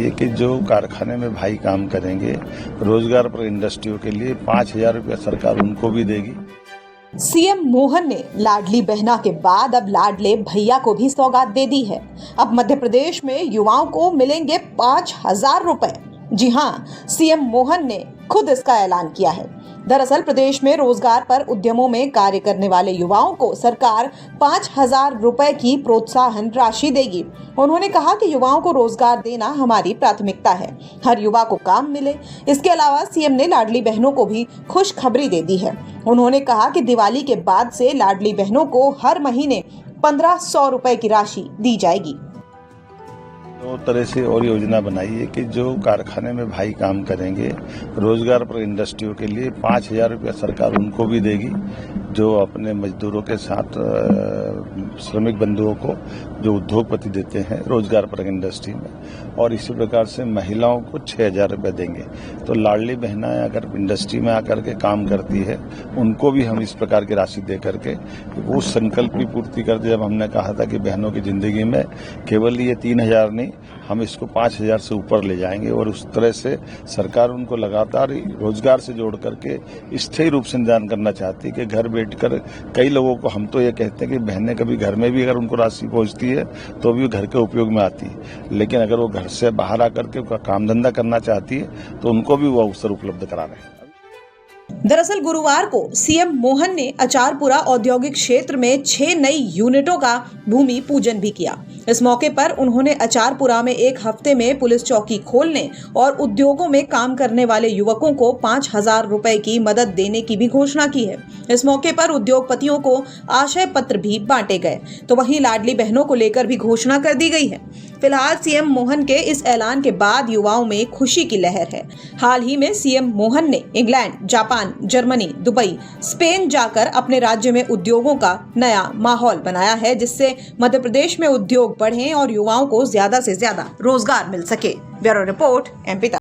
है कि जो कारखाने में भाई काम करेंगे, रोजगार पर इंडस्ट्रियों के लिए 5,000 रुपया सरकार उनको भी देगी। सीएम मोहन ने लाडली बहना के बाद अब लाडले भैया को भी सौगात दे दी है। अब मध्य प्रदेश में युवाओं को मिलेंगे 5,000 रुपए। जी हाँ, सीएम मोहन ने खुद इसका ऐलान किया है। दरअसल प्रदेश में रोजगार पर उद्यमों में कार्य करने वाले युवाओं को सरकार 5,000 रुपए की प्रोत्साहन राशि देगी। उन्होंने कहा कि युवाओं को रोजगार देना हमारी प्राथमिकता है, हर युवा को काम मिले। इसके अलावा सीएम ने लाडली बहनों को भी खुशखबरी दे दी है। उन्होंने कहा कि दिवाली के बाद से लाडली बहनों को हर महीने 1,500 रुपए की राशि दी जाएगी। दो तरह से और योजना बनाई है कि जो कारखाने में भाई काम करेंगे, रोजगार पर इंडस्ट्रियों के लिए 5,000 रुपया सरकार उनको भी देगी, जो अपने मजदूरों के साथ श्रमिक बंधुओं को जो उद्योगपति देते हैं रोजगार पर इंडस्ट्री में, और इसी प्रकार से महिलाओं को 6,000 रुपया देंगे। तो लाडली बहनाएं अगर इंडस्ट्री में आकर के काम करती है, उनको भी हम इस प्रकार की राशि दे करके वो संकल्प की पूर्ति कर दे। जब हमने कहा था कि बहनों की जिंदगी में केवल ये 3,000 नहीं, हम इसको 5,000 से ऊपर ले जाएंगे, और उस तरह से सरकार उनको लगातार रोजगार से जोड़ करके स्थायी रूप से इंतजाम करना चाहती है कि घर बैठकर कई लोगों को, हम तो ये कहते हैं कि बहनें कभी घर में भी अगर उनको राशि पहुंचती है तो भी घर के उपयोग में आती है, लेकिन अगर वो घर से बाहर आकर के काम धंधा करना चाहती है तो उनको भी वो अवसर उपलब्ध करा रहे हैं। दरअसल गुरुवार को सीएम मोहन ने अचारपुरा औद्योगिक क्षेत्र में 6 नई यूनिटों का भूमि पूजन भी किया। इस मौके पर उन्होंने अचारपुरा में 1 हफ्ते में पुलिस चौकी खोलने और उद्योगों में काम करने वाले युवकों को 5,000 रुपए की मदद देने की भी घोषणा की है। इस मौके पर उद्योगपतियों को आशय पत्र भी बांटे गए, तो वहीं लाडली बहनों को लेकर भी घोषणा कर दी गई है। फिलहाल सीएम मोहन के इस ऐलान के बाद युवाओं में खुशी की लहर है। हाल ही में सीएम मोहन ने England, Japan, Germany, Dubai, Spain जाकर अपने राज्य में उद्योगों का नया माहौल बनाया है, जिससे मध्य प्रदेश में उद्योग बढ़ें और युवाओं को ज्यादा से ज्यादा रोजगार मिल सके। ब्यूरो रिपोर्ट, MP तक।